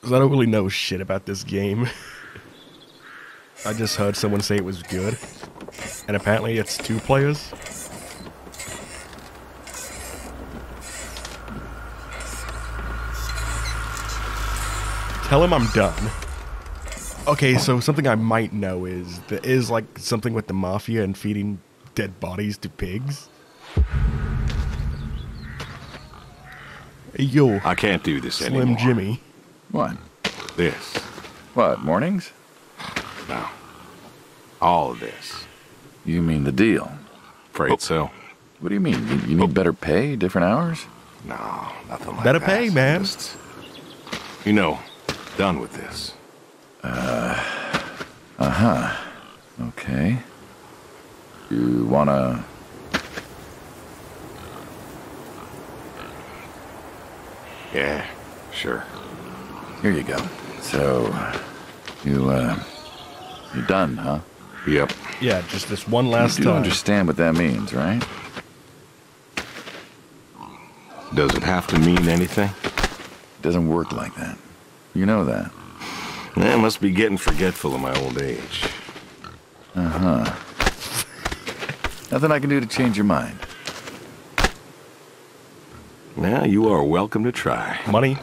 Because I don't really know shit about this game. I just heard someone say it was good. And apparently it's 2 players. Tell him I'm done. Okay, so something I might know is there is like something with the mafia and feeding dead bodies to pigs. Hey, yo. I can't do this Slim anymore. Jimmy. What? This. What, mornings? No. All of this. You mean the deal? Afraid so. What do you mean? You need better pay, different hours? No, nothing like Better that. pay, man. Just, you know, done with this. Okay. You wanna... Yeah, sure. Here you go. So, you're done, huh? Yep. Yeah, just this one last You do time. understand what that means, right? Does it have to mean anything? It doesn't work like that. You know that. I must be getting forgetful in my old age. Nothing I can do to change your mind. Yeah, you are welcome to try. Money.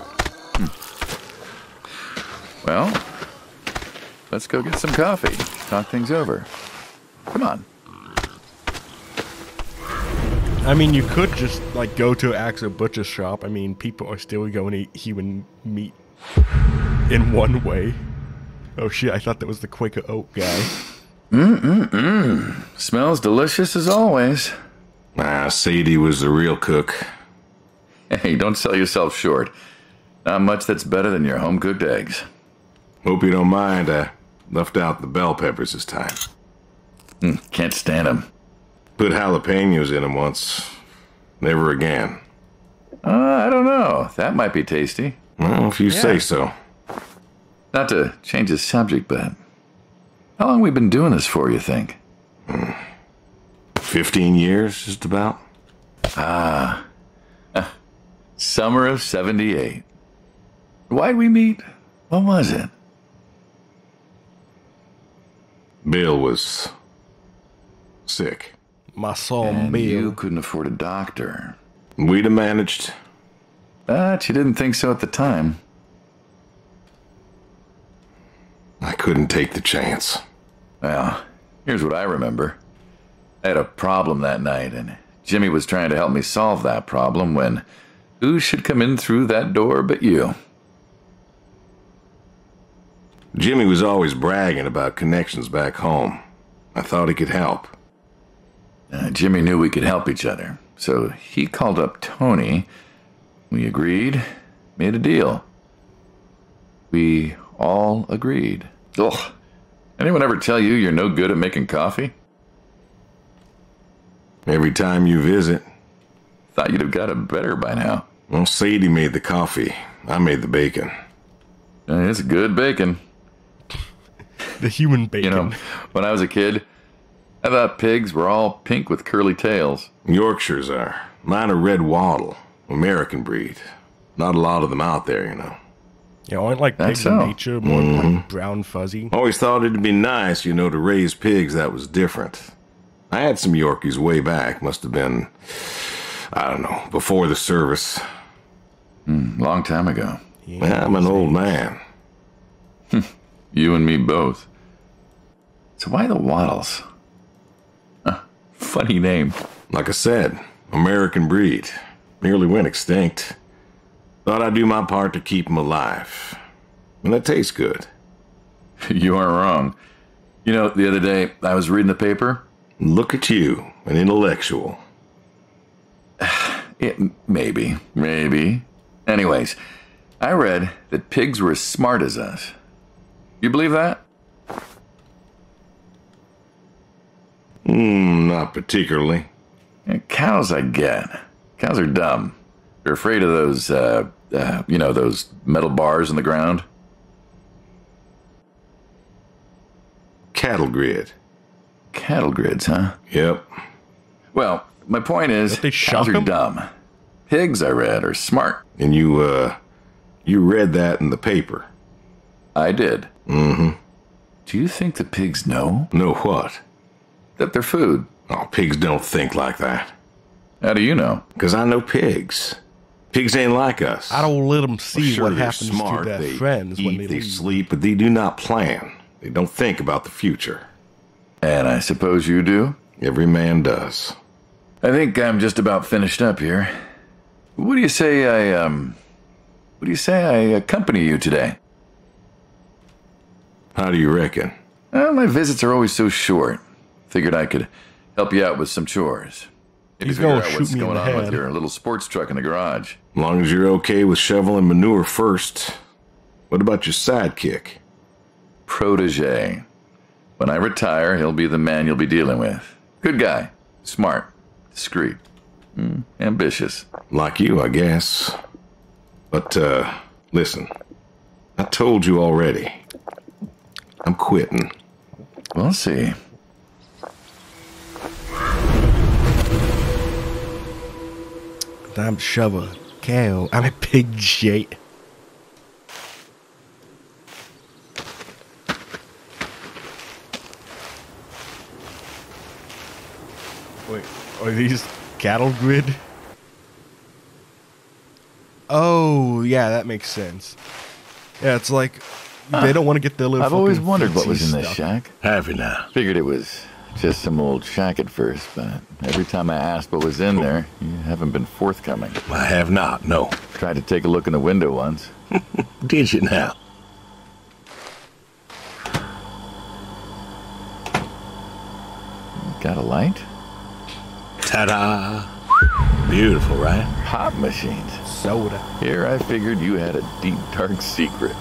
Well, let's go get some coffee. Talk things over. Come on. I mean, you could just, like, go to an actual butcher shop. I mean, people are still going to eat human meat in one way. Oh, shit, I thought that was the Quaker Oat guy. Smells delicious as always. Sadie was the real cook. Hey, don't sell yourself short. Not much that's better than your home-cooked eggs. Hope you don't mind. I left out the bell peppers this time. Can't stand them. Put jalapenos in them once. Never again. I don't know. That might be tasty. Well, if you say so. Not to change the subject, but how long we been doing this for, you think? 15 years, just about. Summer of 78. Why'd we meet? What was it? Bill was sick. My son, And Bill. you couldn't afford a doctor. We'd have managed. But you didn't think so at the time. I couldn't take the chance. Well, here's what I remember. I had a problem that night, and Jimmy was trying to help me solve that problem when who should come in through that door but you? Jimmy was always bragging about connections back home. I thought he could help. Jimmy knew we could help each other, so he called up Tony. We agreed, made a deal. We all agreed. Ugh. Anyone ever tell you you're no good at making coffee? Every time you visit. Thought you'd have got it better by now. Well, Sadie made the coffee. I made the bacon. It's good bacon. The human bacon. You know, when I was a kid, I thought pigs were all pink with curly tails. Yorkshires are. Mine are red wattle. American breed. Not a lot of them out there, you know. Yeah, aren't like That's pigs in so. nature more like brown fuzzy? Always thought it'd be nice, you know, to raise pigs that was different. I had some Yorkies way back. Must have been, I don't know, before the service. Long time ago. Yeah, I'm an old man. You and me both. So why the Waddles? Funny name. Like I said, American breed. Nearly went extinct. Thought I'd do my part to keep them alive. And that tastes good. You aren't wrong. You know, the other day, I was reading the paper. Look at you, an intellectual. Maybe. Anyways, I read that pigs were as smart as us. You believe that? Not particularly. Cows, I get. Cows are dumb. They're afraid of those, those metal bars in the ground. Cattle grid. Cattle grids, huh? Yep. Well, my point is, Don't they cows shock are 'em? dumb. Pigs, I read, are smart. And you You read that in the paper. I did. Mm-hmm. Do you think the pigs know? Know what? That they're food. Oh, pigs don't think like that. How do you know? 'Cause I know pigs. Pigs ain't like us. I don't let them see Sure, what they're happens smart. to their They friends eat, when they leave. sleep, but they do not plan. They don't think about the future. And I suppose you do? Every man does. I think I'm just about finished up here. What do you say I accompany you today? How do you reckon? Well, my visits are always so short. Figured I could help you out with some chores. Maybe He's figure gonna out shoot what's me in going the on with head. your little sports truck in the garage. As long as you're okay with shoveling manure first. What about your sidekick? Protege. When I retire, he'll be the man you'll be dealing with. Good guy. Smart. Discreet. Ambitious. Like you, I guess. But, listen. I told you already. I'm quitting. We'll see. I'm shove a cow. I'm a pig shit. Wait, are these cattle grid? Oh, yeah, that makes sense. Yeah, it's like they don't want to get their little. I've always fucking wondered what was in feetsies this stuck. shack. Have you now? Figured it was just some old shack at first, but every time I asked what was in there, you haven't been forthcoming. I have not, no. Tried to take a look in the window once. Did you now? Got a light? Ta-da! Beautiful, right? Pop machines. Soda. Here I figured you had a deep, dark secret.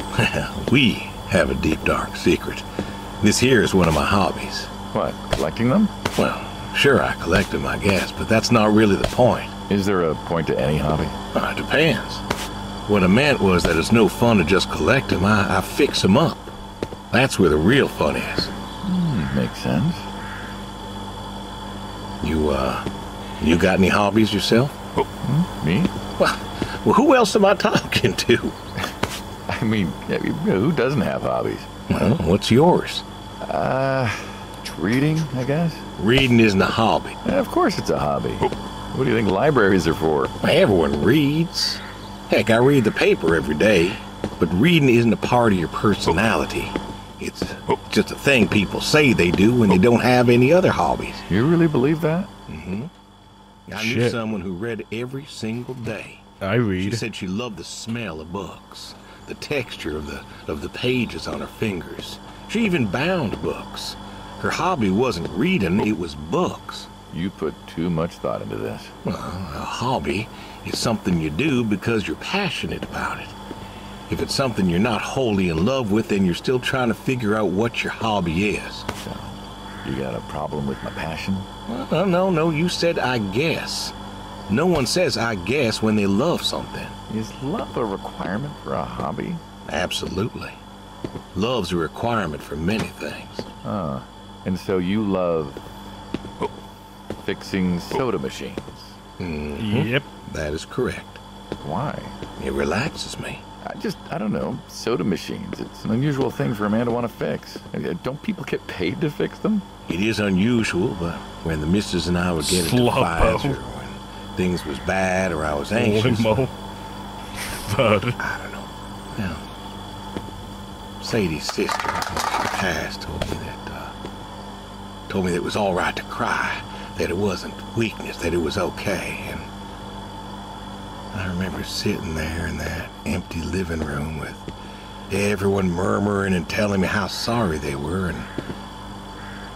We have a deep, dark secret. This here is one of my hobbies. What, collecting them? Well, sure, I collect them, I guess, but that's not really the point. Is there a point to any hobby? It depends. What I meant was that it's no fun to just collect them. I fix them up. That's where the real fun is. Makes sense. You got any hobbies yourself? Me? Well, who else am I talking to? I mean, who doesn't have hobbies? Well, what's yours? Reading, I guess? Reading isn't a hobby. Yeah, of course it's a hobby. What do you think libraries are for? Everyone reads. Heck, I read the paper every day. But reading isn't a part of your personality. It's just a thing people say they do when they don't have any other hobbies. You really believe that? I knew someone who read every single day. I She read. said she loved the smell of books, the texture of the pages on her fingers. She even bound books. Her hobby wasn't reading, it was books. You put too much thought into this. Well, a hobby is something you do because you're passionate about it. If it's something you're not wholly in love with, then you're still trying to figure out what your hobby is. So, you got a problem with my passion? Well, no, you said I guess. No one says I guess when they love something. Is love a requirement for a hobby? Absolutely. Love's a requirement for many things. And so you love fixing soda machines. Yep. That is correct. Why? It relaxes me. I don't know. Soda machines. It's an unusual thing for a man to want to fix. Don't people get paid to fix them? It is unusual, but when the missus and I would get into Sloppo. fights, or when things was bad, or I was anxious, Limo. Thud. I don't know. Now, Sadie's sister, when she passed, told me that it was all right to cry, that it wasn't weakness, that it was okay. And I remember sitting there in that empty living room with everyone murmuring and telling me how sorry they were, and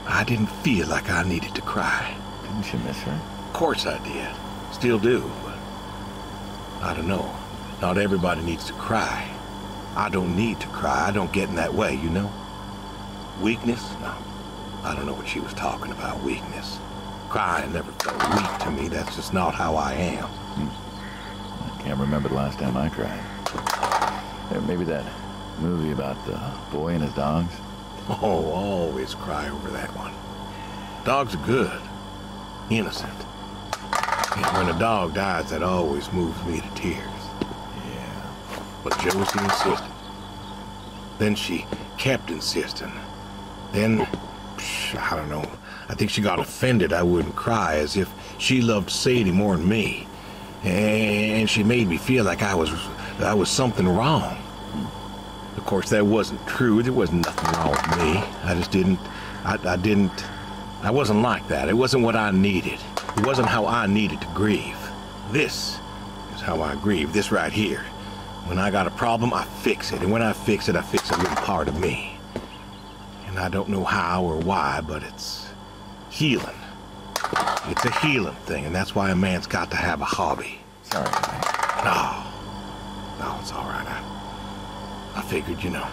I didn't feel like I needed to cry. Didn't you miss her? Of course I did. Still do, but I don't know. Not everybody needs to cry. I don't need to cry. I don't get in that way, you know? Weakness? No. I don't know what she was talking about, weakness. Crying never felt weak to me. That's just not how I am. I can't remember the last time I cried. Maybe that movie about the boy and his dogs. Oh, always cry over that one. Dogs are good. Innocent. And when a dog dies, that always moves me to tears. Yeah. But Josie insisted. Then she kept insisting. Then, I don't know, I think she got offended I wouldn't cry, as if she loved Sadie more than me. And she made me feel like I was something wrong. Of course, that wasn't true. There was nothing wrong with me. I just didn't, I wasn't like that. It wasn't what I needed. It wasn't how I needed to grieve. This is how I grieve, this right here. When I got a problem, I fix it. And when I fix it, I fix a little part of me. And I don't know how or why, but it's healing. It's a healing thing, and that's why a man's got to have a hobby. Sorry. No, it's all right. I figured, you know.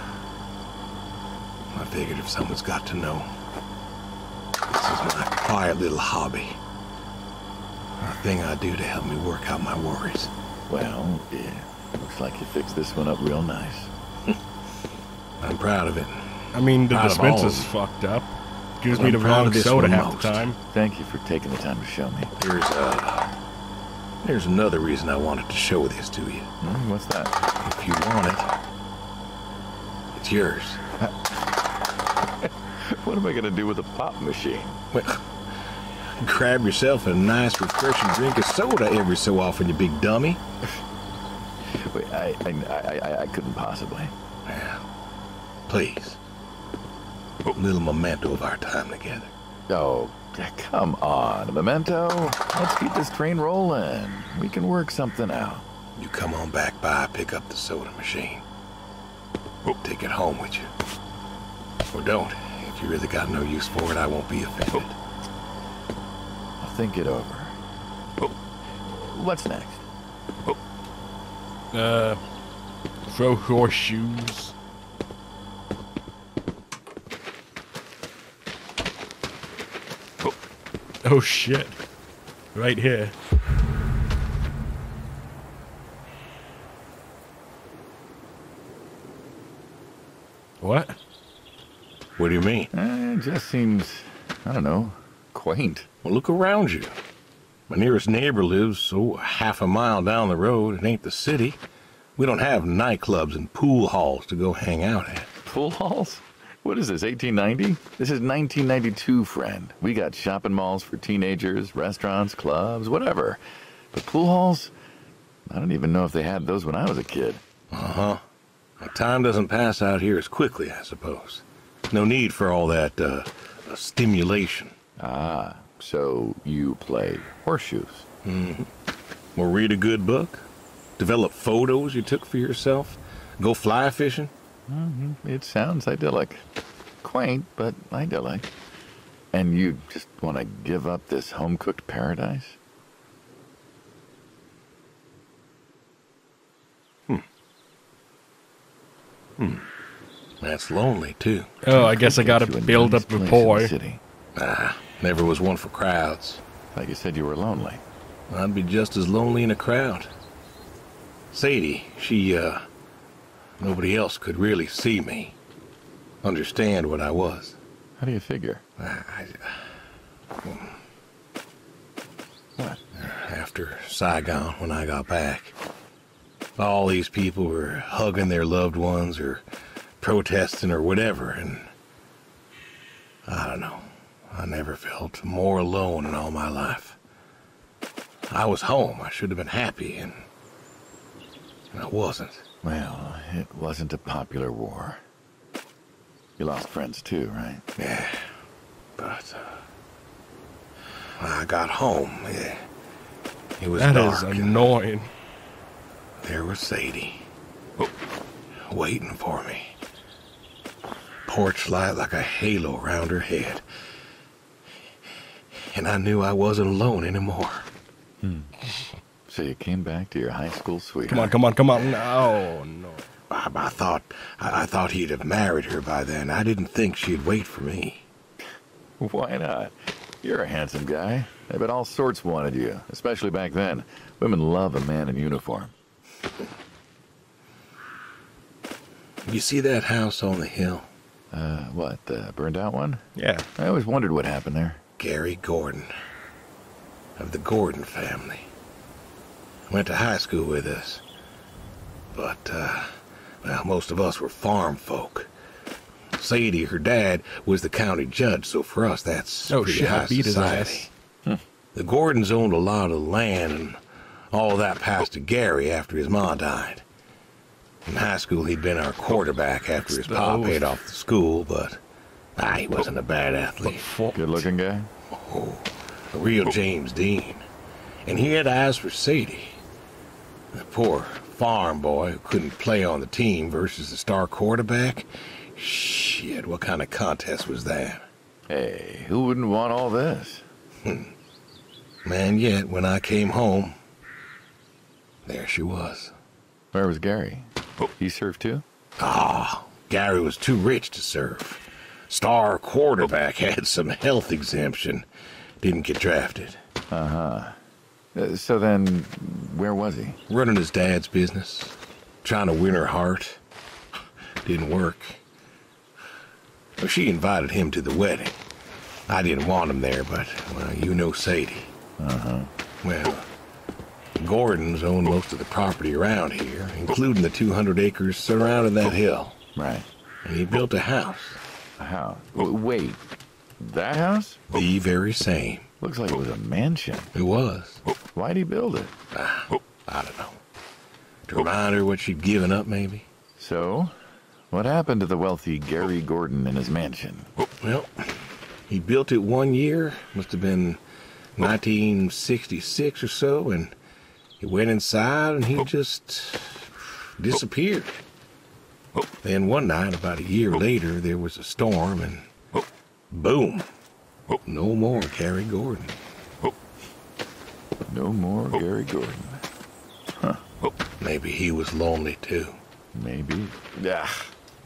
I figured if someone's got to know, this is my quiet little hobby. A thing I do to help me work out my worries. Well, yeah. Looks like you fixed this one up real nice. I'm proud of it. I mean, the Proud of all of dispenser's them. fucked up. Gives But me I'm the proud wrong of this soda one half most. the time. Thank you for taking the time to show me. There's another reason I wanted to show this to you. What's that? If you want it, it's yours. What am I going to do with a pop machine? Well, grab yourself a nice, refreshing drink of soda every so often, you big dummy. Wait, I couldn't possibly. Yeah. Please. A little memento of our time together. Oh, come on. A memento? Let's keep this train rolling. We can work something out. You come on back by, pick up the soda machine. Take it home with you. Or don't. If you really got no use for it, I won't be offended. I'll think it over. What's next? Throw horseshoes. Oh shit. Right here. What? What do you mean? It just seems, I don't know, quaint. Well, look around you. My nearest neighbor lives, half a mile down the road. It ain't the city. We don't have nightclubs and pool halls to go hang out at. Pool halls? What is this, 1890? This is 1992, friend. We got shopping malls for teenagers, restaurants, clubs, whatever. But pool halls? I don't even know if they had those when I was a kid. Uh-huh. Well, time doesn't pass out here as quickly, I suppose. No need for all that, stimulation. Ah, so you play horseshoes. Mm-hmm. Or read a good book? Develop photos you took for yourself? Go fly fishing? It sounds idyllic. Quaint, but idyllic. And you just want to give up this home-cooked paradise? That's lonely, too. Oh, I guess I gotta Get you a build nice up place in rapport. the city. Never was one for crowds. Like you said, you were lonely. I'd be just as lonely in a crowd. Sadie, she, nobody else could really see me. Understand what I was. How do you figure? What? After Saigon, when I got back, all these people were hugging their loved ones or protesting or whatever, and I don't know. I never felt more alone in all my life. I was home. I should have been happy, and I wasn't. Well, it wasn't a popular war. You lost friends too, right? Yeah, but when I got home, it was That dark. is annoying. There was Sadie, waiting for me. Porch light like a halo around her head. And I knew I wasn't alone anymore. So you came back to your high school sweetheart. Come on. No, no. I thought he'd have married her by then. I didn't think she'd wait for me. Why not? You're a handsome guy. I bet all sorts wanted you, especially back then. Women love a man in uniform. You see that house on the hill? What, the burned out one? Yeah. I always wondered what happened there. Gary Gordon, of the Gordon family. Went to high school with us. but, well, most of us were farm folk. Sadie, her dad, was the county judge, so for us, that's pretty shit, high I beat society. his ass. The Gordons owned a lot of land, and all that passed to Gary after his ma died. In high school, he'd been our quarterback after his pa paid off the school, but he wasn't a bad athlete. Good-looking guy? Oh, a real James Dean. And he had eyes for Sadie. The poor farm boy who couldn't play on the team versus the star quarterback. Shit, what kind of contest was that? Hey, who wouldn't want all this? Man, yet when I came home, there she was. Where was Gary? He served too? Gary was too rich to serve. Star quarterback had some health exemption. Didn't get drafted. So then, where was he? Running his dad's business. Trying to win her heart. Didn't work. Well, she invited him to the wedding. I didn't want him there, but, well, you know Sadie. Well, Gordons own most of the property around here, including the 200 acres surrounding that hill. Right. And he built a house. A house? Wait, that house? The very same. Looks like it was a mansion. It was. Why'd he build it? I don't know. To remind her what she'd given up, maybe? So, what happened to the wealthy Gary Gordon in his mansion? Well, he built it 1 year. Must have been 1966 or so, and he went inside and he just disappeared. Then one night, about a year later, there was a storm and boom. No more Gary Gordon. No more Gary Gordon. Huh. Maybe he was lonely too. Maybe.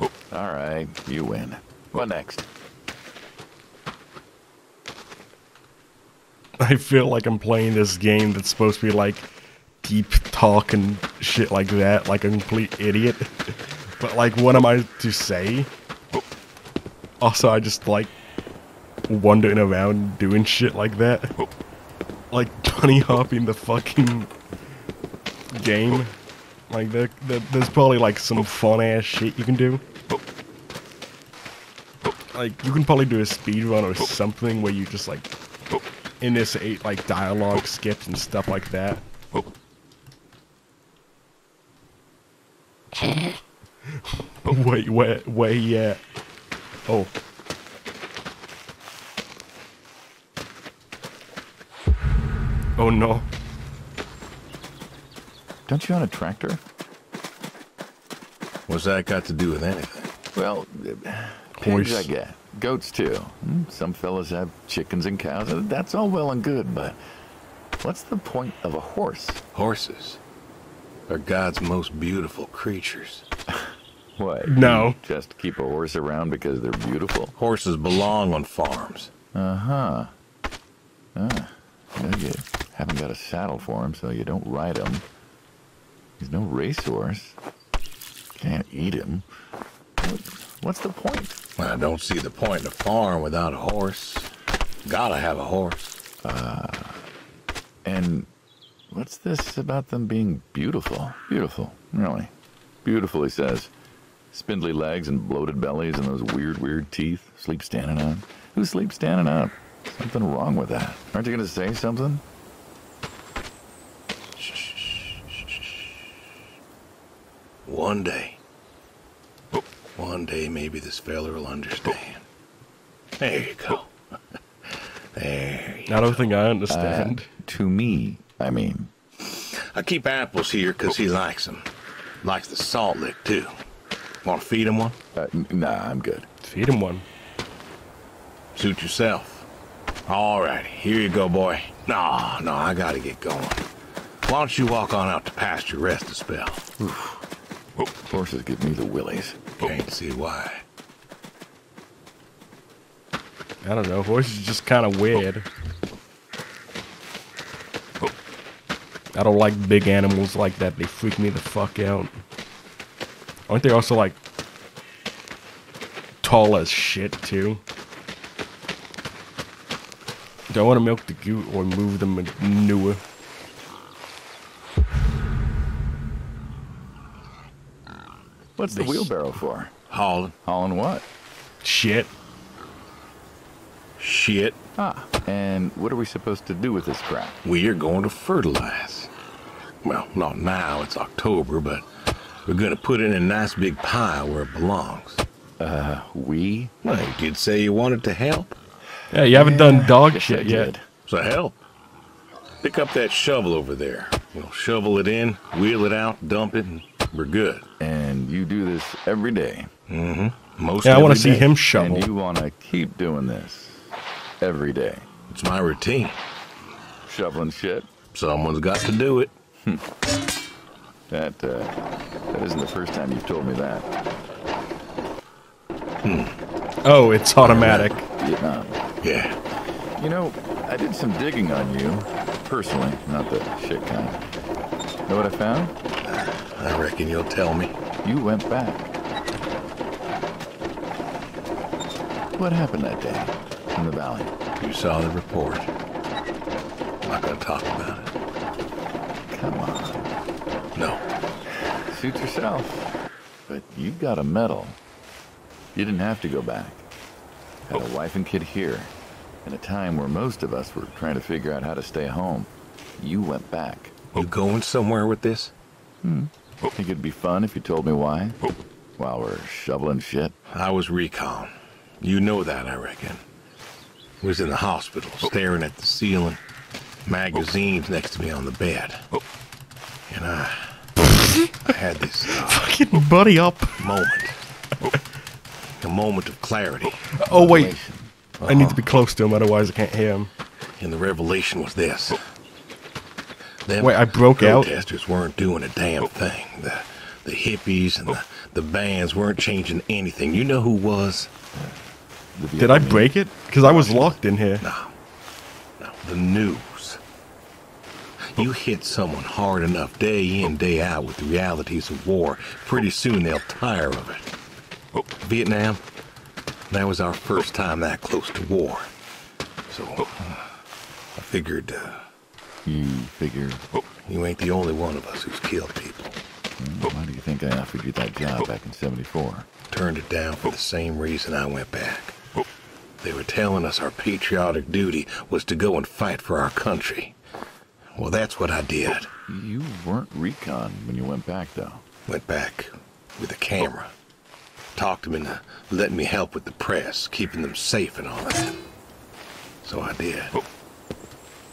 All right, you win. What next? I feel like I'm playing this game that's supposed to be like deep talk and shit like that, like a complete idiot. But like, what am I to say? Also, I just like wandering around doing shit like that. Like bunny hopping the fucking game. Like there's probably like some fun ass shit you can do. Like you can probably do a speed run or something where you just like initiate like dialogue skips and stuff like that. Wait, where he at? Oh. Oh no. Don't you own a tractor? What's that got to do with anything? Well, pigs I get. Goats too. Some fellas have chickens and cows. That's all well and good, but what's the point of a horse? Horses are God's most beautiful creatures. What? No. You just keep a horse around because they're beautiful? Horses belong on farms. Well, you haven't got a saddle for him, so you don't ride him. He's no racehorse. Can't eat him. What's the point? Well, I don't see the point in a farm without a horse. Gotta have a horse. And what's this about them being beautiful? Beautiful, really. Beautiful, he says. Spindly legs and bloated bellies and those weird teeth. Sleep standing up. Who sleeps standing up? Something wrong with that. Aren't you going to say something? One day maybe this fella will understand. There you go. There you I don't think I understand. To me, I mean. I keep apples here because he likes them. Likes the salt lick, too. Want to feed him one? Nah, I'm good. Feed him one. Suit yourself. All right, here you go, boy. No, I gotta get going. Why don't you walk on out to pasture, rest a spell? Horses give me the willies. Can't see why. I don't know. Horses are just kind of weird. I don't like big animals like that. They freak me the fuck out. Aren't they also like tall as shit too? Do I want to milk the goat or move the manure? What's the wheelbarrow for? Hauling. Hauling what? Shit. Shit. Ah, and what are we supposed to do with this crap? We are going to fertilize. Well, not now, it's October, but we're going to put it in a nice big pile where it belongs. We? Well, you did say you wanted to help. Yeah, you haven't done dog guess I shit yet. did. So help. Pick up that shovel over there. We'll shovel it in, wheel it out, dump it, and we're good. And you do this every day. Mm-hmm. Most Yeah, I want to every see day. him shovel. And you want to keep doing this every day. It's my routine. Shoveling shit. Someone's got to do it. That isn't the first time you've told me that. Oh, it's automatic. Vietnam. Yeah. You know, I did some digging on you, personally, not the shit kind. Know what I found? I reckon you'll tell me. You went back. What happened that day in the valley? You saw the report. I'm not going to talk about it. Come on. No. Suit yourself. But you got a medal. You didn't have to go back. Had a wife and kid here. In a time where most of us were trying to figure out how to stay home. You went back. You going somewhere with this? Think it'd be fun if you told me why? While we're shoveling shit? I was recon. You know that, I reckon. Was in the hospital, staring at the ceiling. Magazines next to me on the bed. And I had this Fucking buddy up. moment. A moment of clarity. Oh, wait. I need to be close to him, otherwise I can't hear him. And the revelation was this. Them Wait, I broke out? protesters weren't doing a damn thing. The hippies and the bands weren't changing anything. You know who was? Did I break it? Because I was locked in here. No, the news. You hit someone hard enough day in, day out with the realities of war, pretty soon they'll tire of it. Vietnam, that was our first time that close to war. So, I figured, You figured... you ain't the only one of us who's killed people. Why do you think I offered you that job back in '74? Turned it down for the same reason I went back. They were telling us our patriotic duty was to go and fight for our country. Well, that's what I did. You weren't recon when you went back, though. Went back with a camera. Talked them into letting me help with the press, keeping them safe and all that. So I did.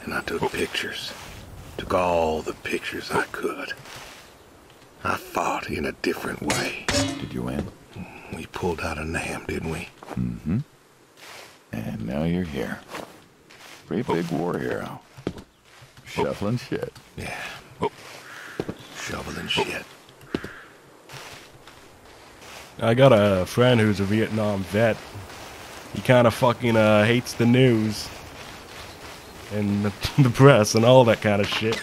And I took pictures. Took all the pictures I could. I fought in a different way. Did you win? We pulled out of Nam, didn't we? Mm-hmm. And now you're here. Great big war hero. Shuffling shit. Yeah. Shoveling shit. I got a friend who's a Vietnam vet. He kind of fucking hates the news and the press and all that kind of shit.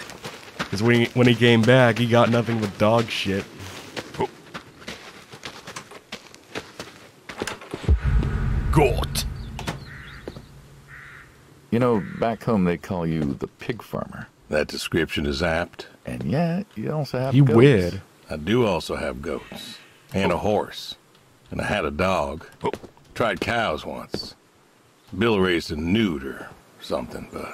Because when he came back, he got nothing but dog shit. God. You know, back home they call you the pig farmer. That description is apt. And yet, you also have You goats. weird. I do also have goats. And a horse. And I had a dog. Tried cows once. Bill raised a newt or something, but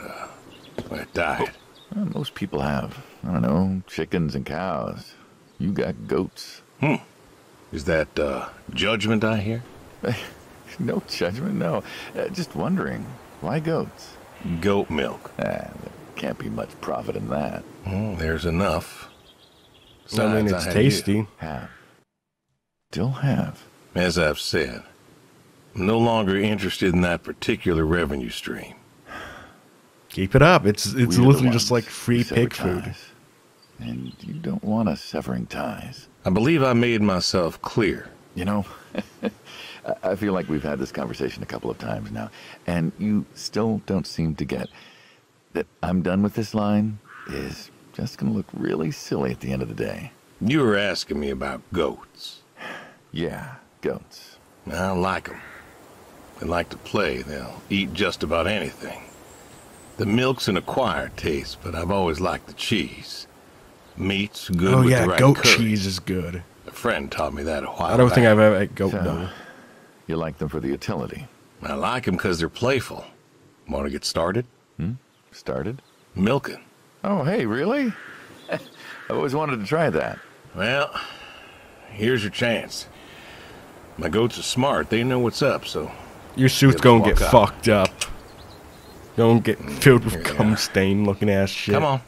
well, it died. Well, most people have, I don't know, chickens and cows. You got goats. Is that judgment I hear? No judgment, no. Just wondering, why goats? Goat milk. There can't be much profit in that. There's enough. I mean, Besides, it's had tasty. you. Have. Still have. As I've said, I'm no longer interested in that particular revenue stream. Keep it up. It's We're the literally just ones like free who sever pig food. ties. And you don't want us severing ties. I believe I made myself clear. You know, I feel like we've had this conversation a couple of times now, and you still don't seem to get that I'm done with this line is just going to look really silly at the end of the day. You were asking me about goats. Yeah, goats. I like them. They like to play. They'll eat just about anything. The milk's an acquired taste, but I've always liked the cheese. Meat's good Oh with yeah, the right goat curry. cheese is good. The friend taught me that a while I don't think back. I've ever ate goat So, though. you like them for the utility. I like them because they're playful. Want to get started? Started? Milking. Oh, hey, really? I always wanted to try that. Well, here's your chance. My goats are smart. They know what's up, so... Your suit's Just gonna get walk up. fucked up. Don't get filled with Here they cum are. stain looking ass shit. Come on.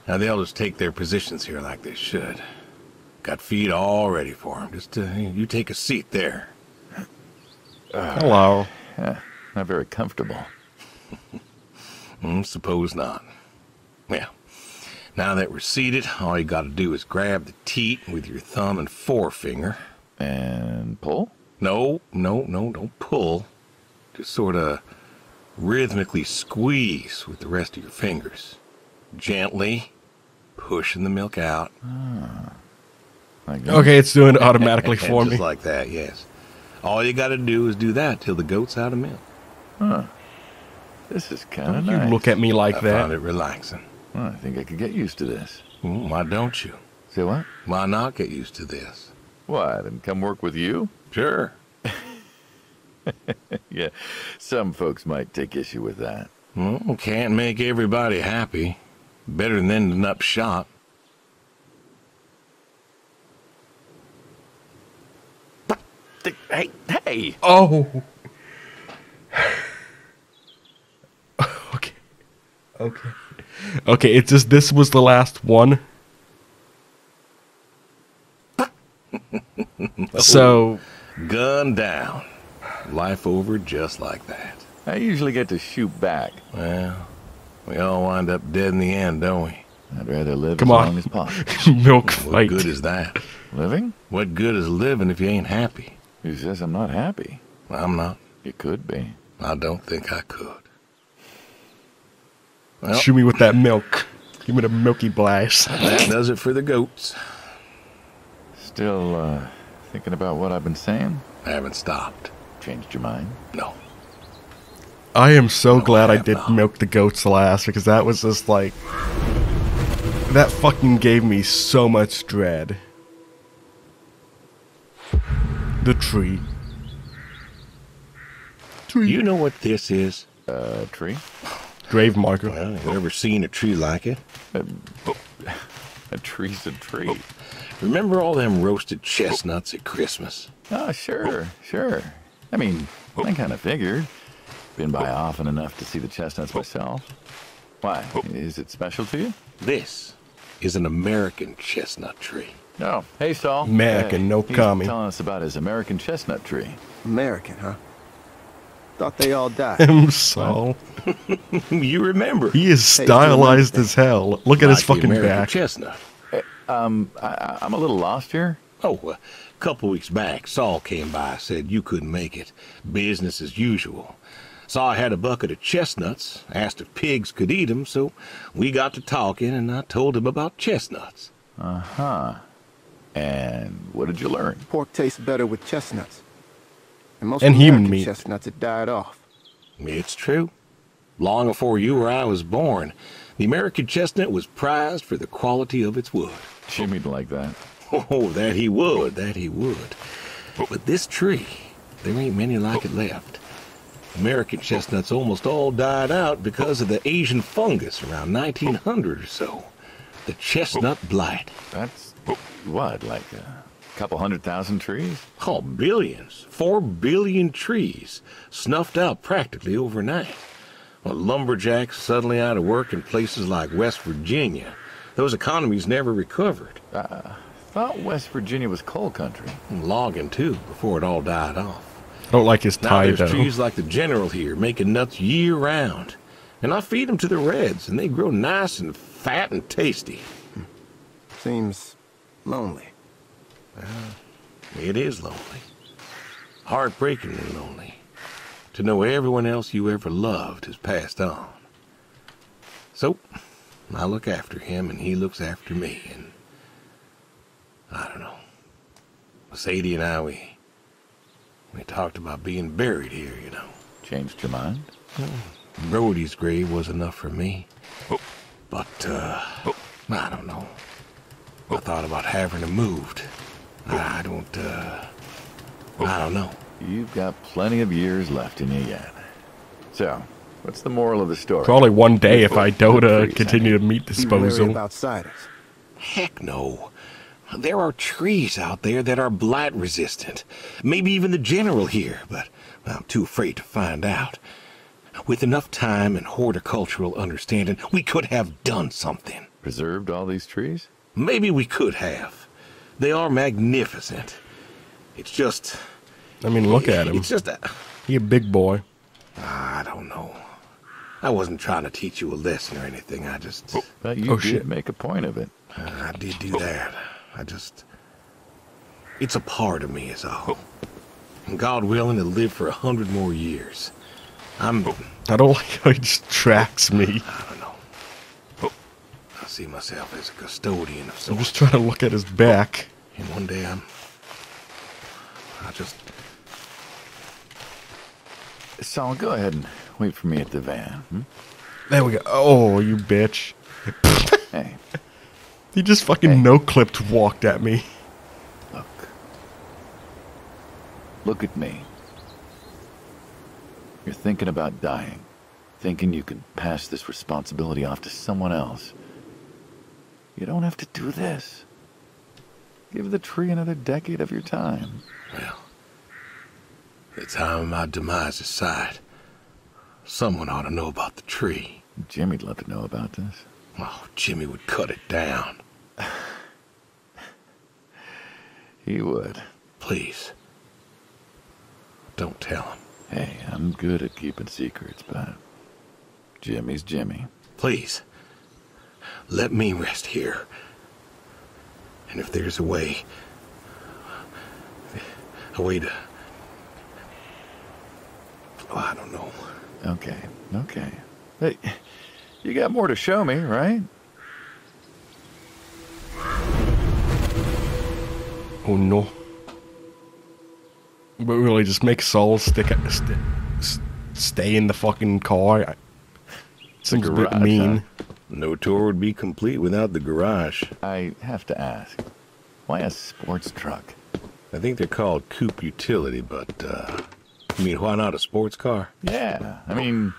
Now they'll just take their positions here like they should. Got feed all ready for them. Just you take a seat there. Hello. Not very comfortable. Suppose not. Well, now that we're seated, all you gotta do is grab the teat with your thumb and forefinger. And pull? No, don't pull. Just sort of rhythmically squeeze with the rest of your fingers. Gently pushing the milk out. Like that? Okay, it's doing it automatically for Just me. like that, yes. All you gotta do is do that till the goat's out of milk. Huh. This is kind of You nice. look at me like I that. found it relaxing. Well, I think I could get used to this. Why don't you? Say what? Why not get used to this? What, and come work with you? Sure. Yeah, some folks might take issue with that. Well, can't make everybody happy. Better than ending up shot. Hey! Oh. Okay. Okay. Okay, it's just this was the last one. So, Gun down. Life over just like that. I usually get to shoot back. Well, we all wind up dead in the end, don't we? I'd rather live Come as on. long as possible. milk What fight. good is that? Living? What good is living if you ain't happy? Who says I'm not happy? I'm not. You could be. I don't think I could. Well, Shoot me with that milk. Give me the milky blast. that does it for the goats. Still, thinking about what I've been saying? I haven't stopped. Changed your mind? No. I am so No, glad I I have did not. milk the goats last because that was just like that fucking gave me so much dread. The tree. Tree. You know what this is? Tree? Grave marker. Well, you ever seen a tree like it? A tree's a tree. Remember all them roasted chestnuts at Christmas? Oh, sure. I mean, I kind of figured. Been by often enough to see the chestnuts myself. Why? Is it special to you? This is an American chestnut tree. No. Hey, Saul. American, no he's commie. telling us about his American chestnut tree. American, huh? Thought they all died. Him, Saul. You remember? He is Hey, stylized as hell. Look at his Like the fucking American back. chestnut. I'm a little lost here. Oh, a couple weeks back, Saul came by, said you couldn't make it. Business as usual. Saw I had a bucket of chestnuts, asked if pigs could eat them, so we got to talking, and I told him about chestnuts. Uh-huh. And what did you learn? Pork tastes better with chestnuts. And most And human American meat. chestnuts had died off. It's true. Long before you or I was born, the American chestnut was prized for the quality of its wood. Jimmy'd like that. Oh, that he would. But this tree, there ain't many like it left. American chestnuts almost all died out because of the Asian fungus around 1900 or so. The chestnut blight. That's, what, like a couple 100,000 trees? Oh, billions. 4 billion trees snuffed out practically overnight. Well, lumberjacks suddenly out of work in places like West Virginia. Those economies never recovered. Thought West Virginia was coal country. And logging, too, before it all died off. I don't like his Now tie there's though. trees like the General here making nuts year-round. And I feed them to the reds, and they grow nice and fat and tasty. Seems lonely. It is lonely. Heartbreakingly lonely. To know everyone else you ever loved has passed on. So, I look after him, and he looks after me, and I don't know. Sadie and I, we talked about being buried here, you know. Changed your mind? Brody's grave was enough for me. But, I don't know. I thought about having him moved. I don't know. You've got plenty of years left in you yet. So, what's the moral of the story? Probably one day if I don't Trees, continue to meat Be wary disposal. of outsiders. Heck no. There are trees out there that are blight resistant. Maybe even the general here, but I'm too afraid to find out. With enough time and horticultural understanding, we could have done something. Preserved all these trees? Maybe we could have. They are magnificent. It's just... I mean, look at him. It's just... He a big boy. I don't know. I wasn't trying to teach you a lesson or anything. I just... But you Oh, did shit. make a point of it. I did do that. It's a part of me is all. And God willing to live for 100 more years. I don't like how he just tracks me. I don't know. I see myself as a custodian of I'm sorts. just trying to look at his back. And one day Saul, go ahead and wait for me at the van. There we go. Oh, you bitch. Hey, He just fucking no-clipped walked at me. look. Look at me. You're thinking about dying. Thinking you can pass this responsibility off to someone else. You don't have to do this. Give the tree another decade of your time. Well, the time of my demise is sight. Someone ought to know about the tree. Jimmy'd love to know about this. Oh, Jimmy would cut it down. He would. Please. Don't tell him. Hey, I'm good at keeping secrets, but Jimmy's Jimmy. Please. Let me rest here. And if there's a way to... Oh, I don't know. Okay. Hey, you got more to show me, right? Oh no. But really, just make Saul stay in the fucking car. Seems a bit garage, mean. huh? No tour would be complete without the garage. I have to ask, why a sports truck? I think they're called coupe utility, but, you mean, why not a sports car? Yeah, I mean,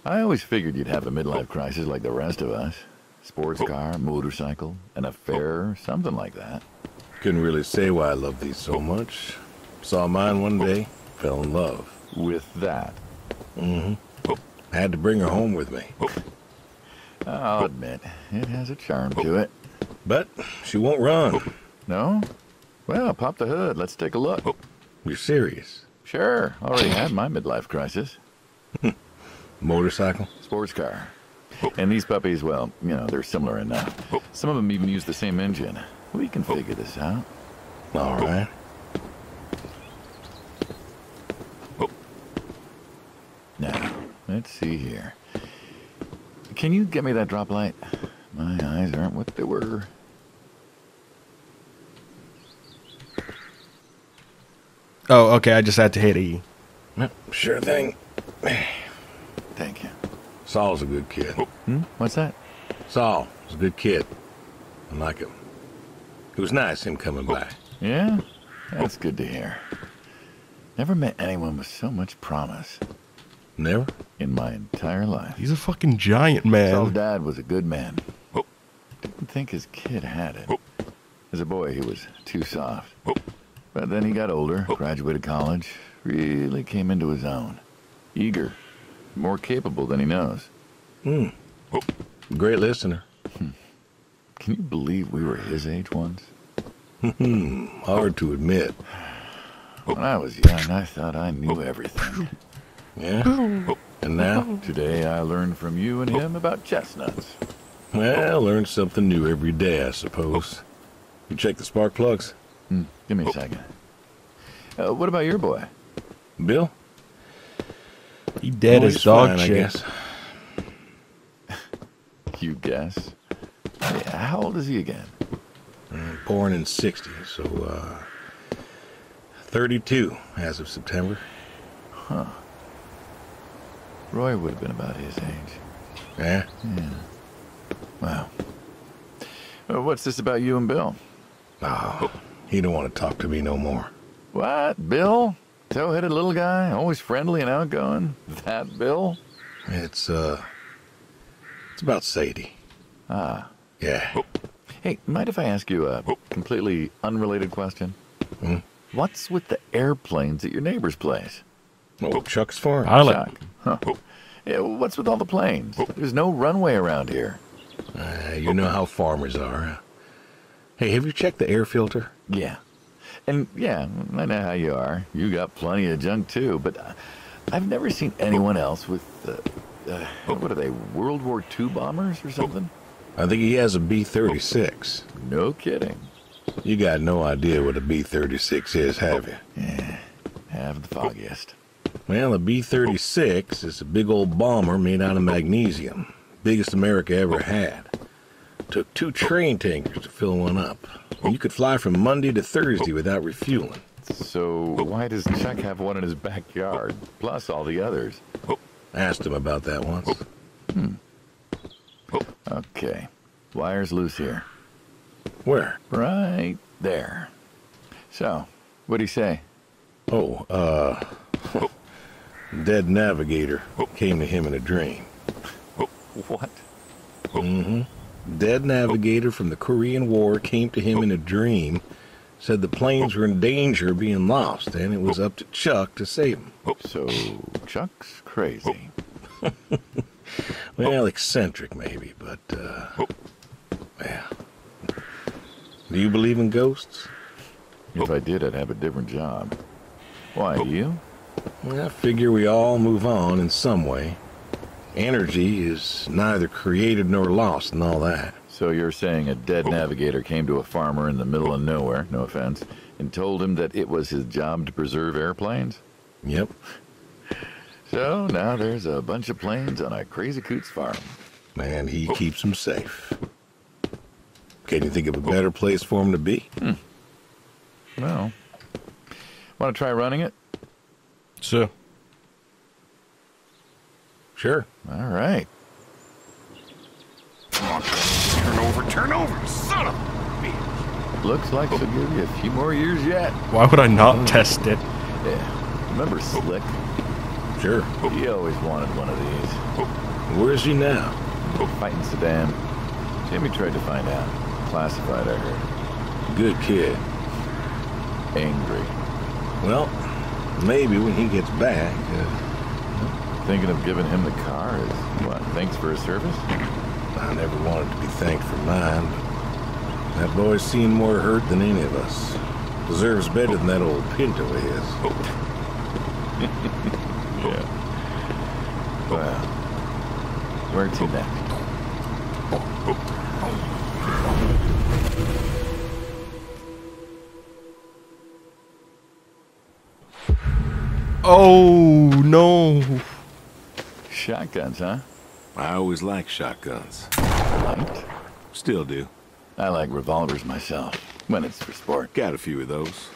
I always figured you'd have a midlife crisis like the rest of us. Sports car, motorcycle, an affair, something like that. Couldn't really say why I love these so much. Saw mine one day, fell in love. With that, Mm-hmm. Had to bring her home with me. I'll admit, it has a charm to it. But she won't run. No? Well, pop the hood, let's take a look. You're serious? Sure, already had my midlife crisis. Motorcycle? Sports car. And these puppies, well, you know, they're similar enough. Some of them even use the same engine. We can figure this out. All right. Now, let's see here. Can you get me that drop light? My eyes aren't what they were. Oh, okay, I just had to hit E. Sure thing. Thank you. Saul's a good kid. What's that? Saul was a good kid. I like him. It was nice him coming by. Yeah? That's good to hear. Never met anyone with so much promise Never? in my entire life. He's a fucking giant Saul's man. dad was a good man. Didn't think his kid had it. As a boy, he was too soft. But then he got older, graduated college, really came into his own. Eager, more capable than he knows. Great listener. Can you believe we were his age once? Hard to admit. When I was young, I thought I knew everything. Yeah? And now? Today, I learned from you and him about chestnuts. Well, learn something new every day, I suppose. You check the spark plugs? Give me a second. What about your boy? Bill? He dead Oh, as he's dog fine, I shit. guess. You guess. Hey, how old is he again? Born in 60, so, 32 as of September. Roy would have been about his age. Yeah? Wow. What's this about you and Bill? Oh, He don't want to talk to me no more. What, Bill? Tow-headed little guy, always friendly and outgoing? That Bill? It's about Sadie. Ah. Yeah. Hey, mind if I ask you a completely unrelated question? Hmm? What's with the airplanes at your neighbor's place? Oh, Chuck's farm. Pilot. Chuck. Huh. Yeah, what's with all the planes? There's no runway around here. You know how farmers are. Hey, have you checked the air filter? Yeah. And yeah, I know how you are. You got plenty of junk too, but I've never seen anyone else with, what are they, World War II bombers or something? I think he has a B-36. No kidding. You got no idea what a B-36 is, have you? Yeah, have the foggiest. Well, a B-36 is a big old bomber made out of magnesium. Biggest America ever had. Took 2 train tankers to fill one up. And you could fly from Monday to Thursday without refueling. So why does Chuck have one in his backyard, plus all the others? Asked him about that once. Okay, wire's loose here. Where? Right there. So, what'd he say? Dead navigator came to him in a dream. What? Mm-hmm. Dead navigator from the Korean War came to him in a dream, said the planes were in danger of being lost, and it was up to Chuck to save them. So, Chuck's crazy. Well, eccentric maybe, but, well. Do you believe in ghosts? If I did, I'd have a different job. Why, do you? Well, I figure we all move on in some way. Energy is neither created nor lost and all that. So you're saying a dead navigator came to a farmer in the middle of nowhere, no offense, and told him that it was his job to preserve airplanes? Yep. So now there's a bunch of planes on a crazy coot's farm. And he keeps them safe. Can you think of a better place for him to be? Well, want to try running it? So, Sure. All right. Come on, turn over, son of a bitch. Looks like she'll give you a few more years yet. why would I not test it? Yeah. Remember Slick? Sure. He always wanted one of these. Where is he now? Fighting Saddam. Jimmy tried to find out. Classified, I heard. Good kid. Angry. Well, maybe when he gets back. Thinking of giving him the car is, what, thanks for his service? I never wanted to be thanked for mine, but that boy's seen more hurt than any of us. Deserves better than that old Pinto of his. Yeah. Well, where to next? Oh, no. Shotguns, huh? I always liked shotguns. Liked? Still do. I like revolvers myself, when it's for sport. Got a few of those.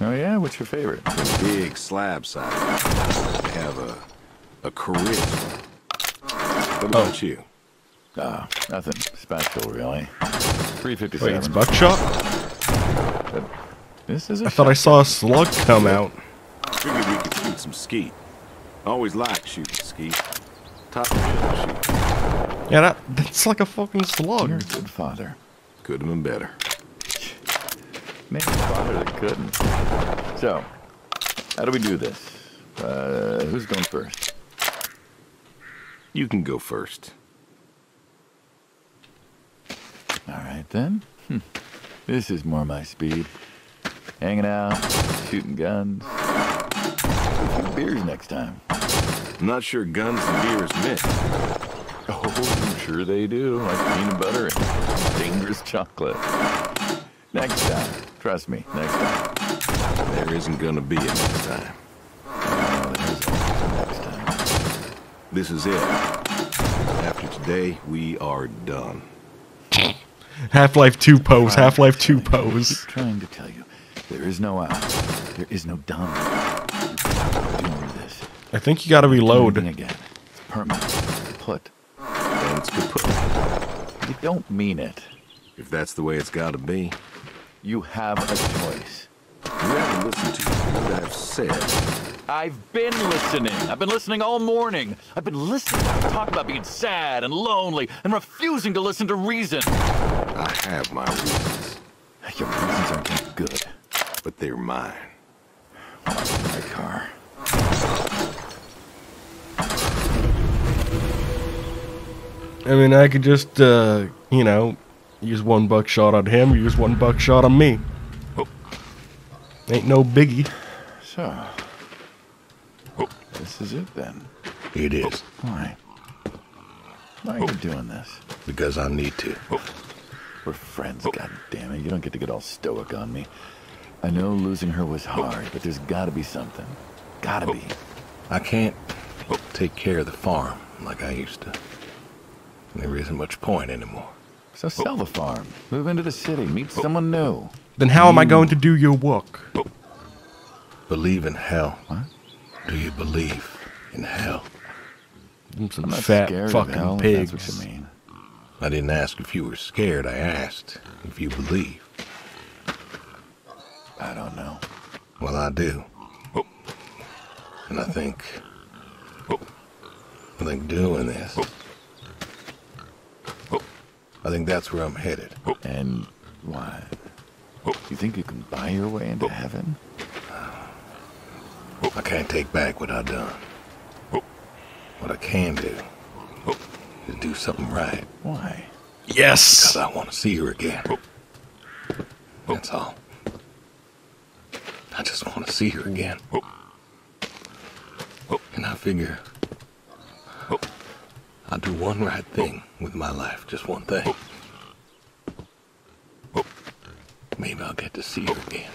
Oh yeah? What's your favorite? Big slab size. They have a Korean. What about you? Oh, nothing special, really. Wait, 357. it's buckshot? But this is a I thought I saw a slug come out. Figured we could shoot some skeet. Always liked shooting skeet. Top of the shoot. Yeah, that's like a fucking You're slug. a good father. Could have been better. Name a father that couldn't. So, how do we do this? Who's going first? You can go first. All right, then. This is more my speed. Hanging out, shooting guns. A few beers next time. I'm not sure guns and beers mix. Oh, I'm sure they do. Like peanut butter and dangerous chocolate. Next time. Trust me, next time. There isn't gonna be a next time. Oh, there's always a next time. This is it. After today, we are done. Half-Life 2 pose, Half-Life 2 keep pose. trying to tell you. There is no out. There is no done. You've doing this. I think you gotta reload. Doing again. It's permanent. Put. And it's kaput. You don't mean it. If that's the way it's gotta be. You have a choice. You haven't listened to what I've said. I've been listening. I've been listening all morning. I've been listening to you talk about being sad and lonely and refusing to listen to reason. I have my reasons, Your reasons aren't that good. but they're mine. My car. I mean, I could just, you know, use one buckshot on him, use one buckshot on me. Ain't no biggie. So, this is it then. It is, Why? Why are you doing this? because I need to. We're friends, goddammit. You don't get to get all stoic on me. I know losing her was hard, but there's gotta be something. Gotta be. I can't take care of the farm like I used to. There isn't much point anymore. So sell the farm. Move into the city. Meet someone new. Then how am I going to do your work? Believe in hell. What? Do you believe in hell? Them some I'm not fat scared of fucking hell, if pigs. that's what you mean. I didn't ask if you were scared. I asked if you believe. I don't know. Well, I do. And I think doing this, I think that's where I'm headed. And why? You think you can buy your way into heaven? I can't take back what I've done. What I can do is do something right. Why? Yes! Because I want to see her again. That's all. I just want to see her again. And I figure I'll do one right thing with my life, just one thing. Maybe I'll get to see her again.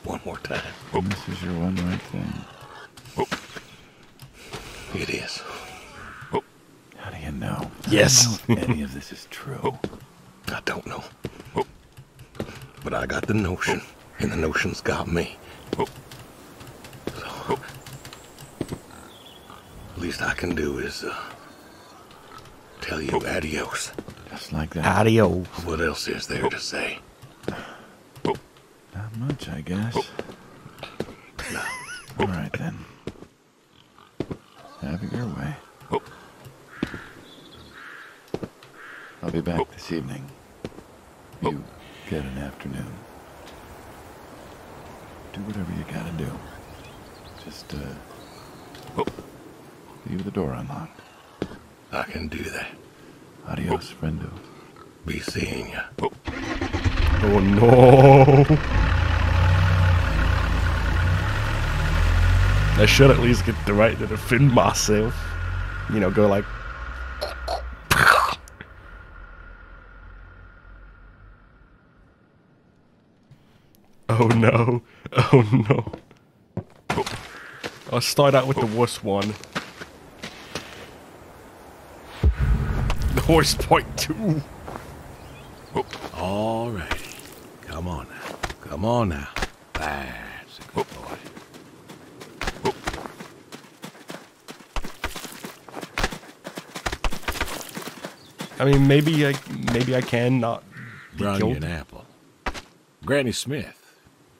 One more time. And this is your one right thing. It is. How do you know? Yes. I don't know if any of this is true. I don't know. But I got the notion, and the notion's got me. So, least I can do is tell you adios. Just like that. Adios. What else is there to say? Not much, I guess. All right, then. Have it your way. I'll be back this evening. You get an afternoon. Do whatever you gotta do. Just, leave the door unlocked. I can do that. Adios, friendo. Be seeing ya. Oh no. I should at least get the right to defend myself. You know, go like... Oh no. Oh no. I'll start out with the worst one. The horse point 2. All right. Come on now. Come on now. That's a good boy. I mean, maybe I can not be Brought you killed. an apple. Granny Smith.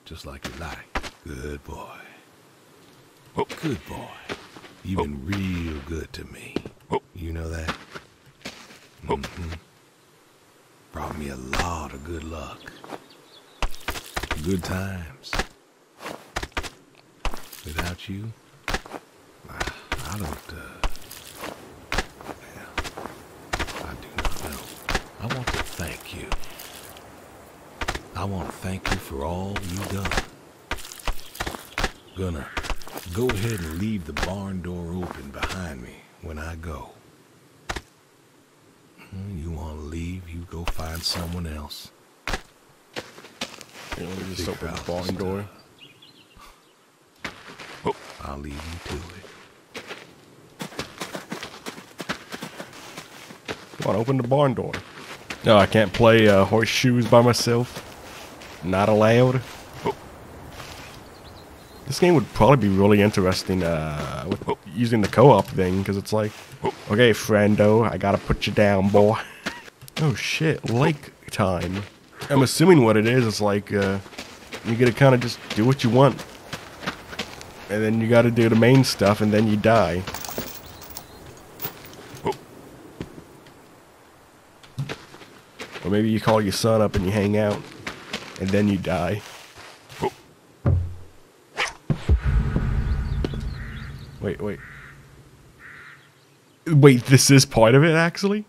Just like you like. Good boy. Good boy. You've been real good to me. You know that? Mm-hmm. Brought me a lot of good luck. Good times. Without you, I don't, well, I do not know. I want to thank you. I want to thank you for all you've done. Gonna go ahead and leave the barn door open behind me when I go. You want to leave, you go find someone else. You know, just Big open the house barn and door. I'll leave you to it. Come on, open the barn door. No, I can't play horseshoes by myself. Not allowed. This game would probably be really interesting with using the co-op thing, because it's like, okay, friendo, I gotta put you down, boy. Oh shit, lake take time. I'm assuming what it is like, you gotta kind of just do what you want. And then you gotta do the main stuff, and then you die. Or maybe you call your son up and you hang out, and then you die. Wait, wait. Wait, this is part of it, actually?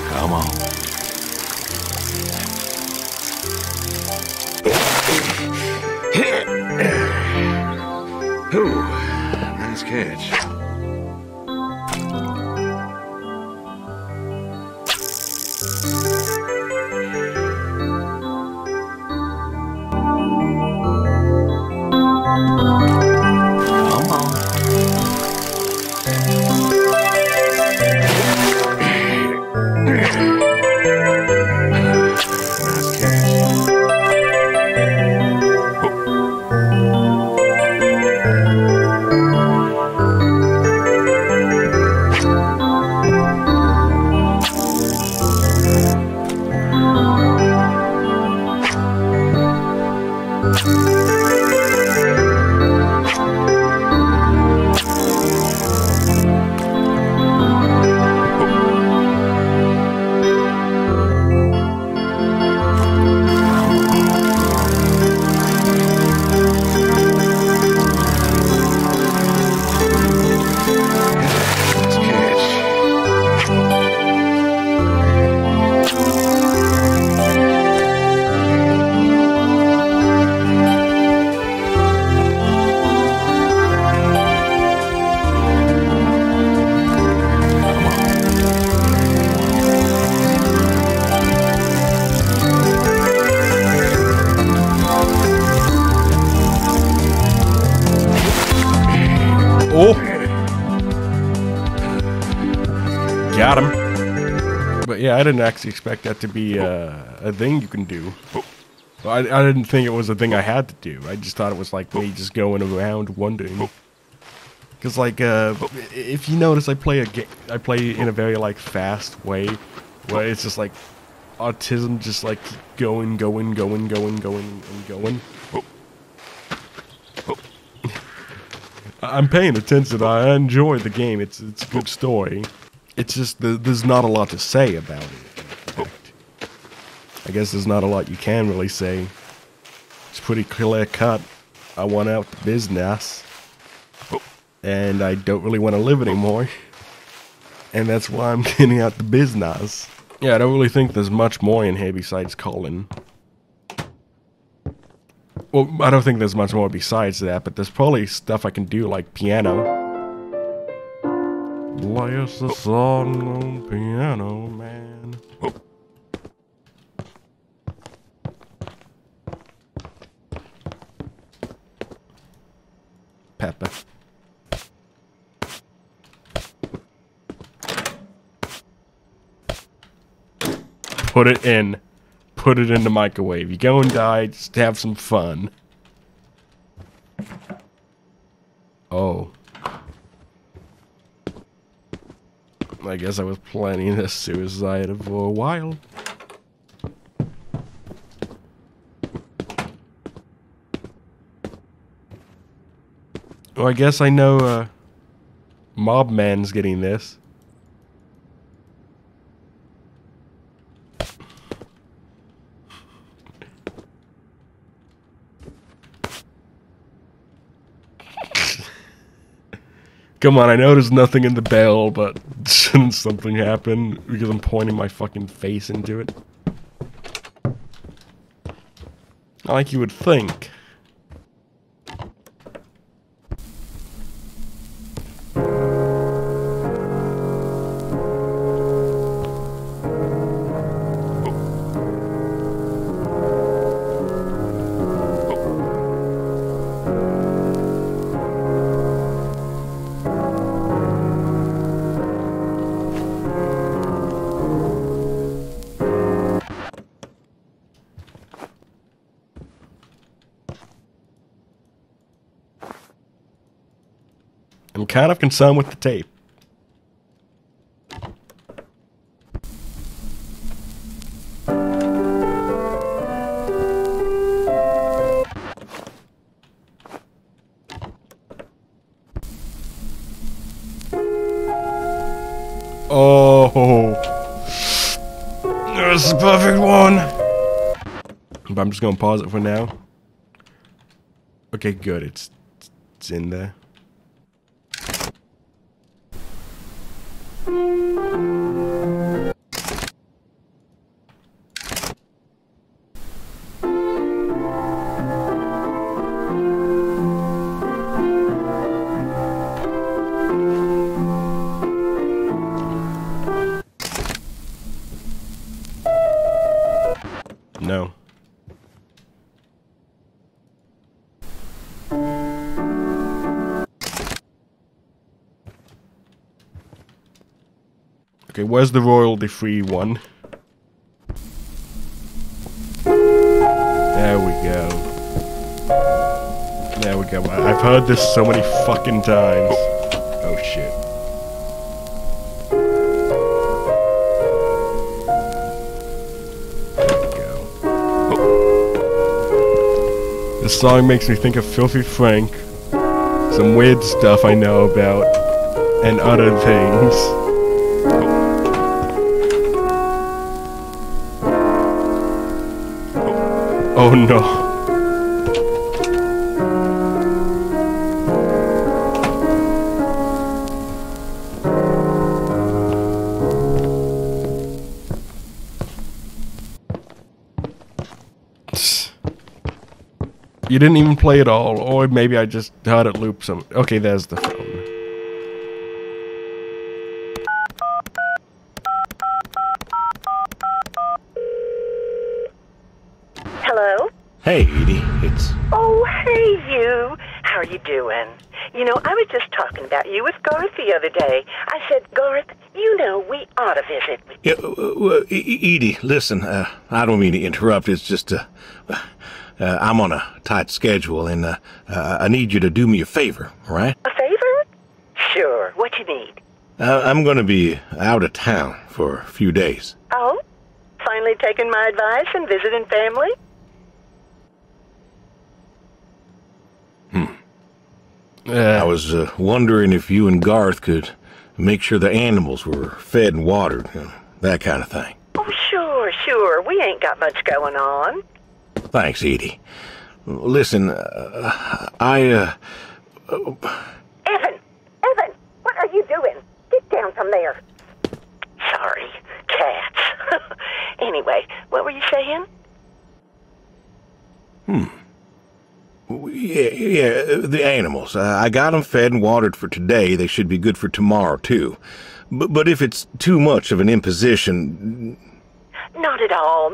Come on. Ooh, nice catch. Oh! Got him. But yeah, I didn't actually expect that to be a thing you can do. I didn't think it was a thing I had to do. I just thought it was like me just going around wondering. Because like, if you notice, I play in a very like fast way, where it's just like autism, just like going, and going. I'm paying attention. I enjoy the game. It's a good story. It's just there's not a lot to say about it. I guess there's not a lot you can really say. It's pretty clear cut. I want out the business, and I don't really want to live anymore. And that's why I'm getting out the business. Yeah, I don't really think there's much more in here besides Colin. Well, I don't think there's much more besides that, but there's probably stuff I can do, like piano. Play us a song on piano, man. Pepper. Put it in. Put it in the microwave. You go and die, just have some fun. Oh. I guess I was planning a suicide for a while. Well, I guess I know, Mob Man's getting this. Come on, I know there's nothing in the bell, but shouldn't something happen because I'm pointing my fucking face into it? Like you would think. I'm kind of concerned with the tape. Oh, that's the perfect one. But I'm just gonna pause it for now. Okay, good. It's in there. No. Okay, where's the royalty-free one? There we go. There we go. I've heard this so many fucking times. Oh shit. There we go. Oh. This song makes me think of Filthy Frank. Some weird stuff I know about. And other things. Oh no. You didn't even play it all, or maybe I just heard it loop some. Okay, there's the phone. Hello? Hey, Edie, it's... Oh, hey, you. How are you doing? You know, I was just talking about you with Garth the other day. I said, Garth, you know, we ought to visit. Yeah, Edie, listen, I don't mean to interrupt. It's just, I'm on a tight schedule, and I need you to do me a favor, all right? A favor? Sure. What you need? I'm going to be out of town for a few days. Oh? Finally taking my advice and visiting family? I was wondering if you and Garth could make sure the animals were fed and watered, that kind of thing. Oh, sure. We ain't got much going on. Thanks, Edie. Listen, Evan, what are you doing? Get down from there. Sorry, cats. Anyway, what were you saying? Yeah, the animals. I got them fed and watered for today. They should be good for tomorrow, too. But if it's too much of an imposition... Not at all.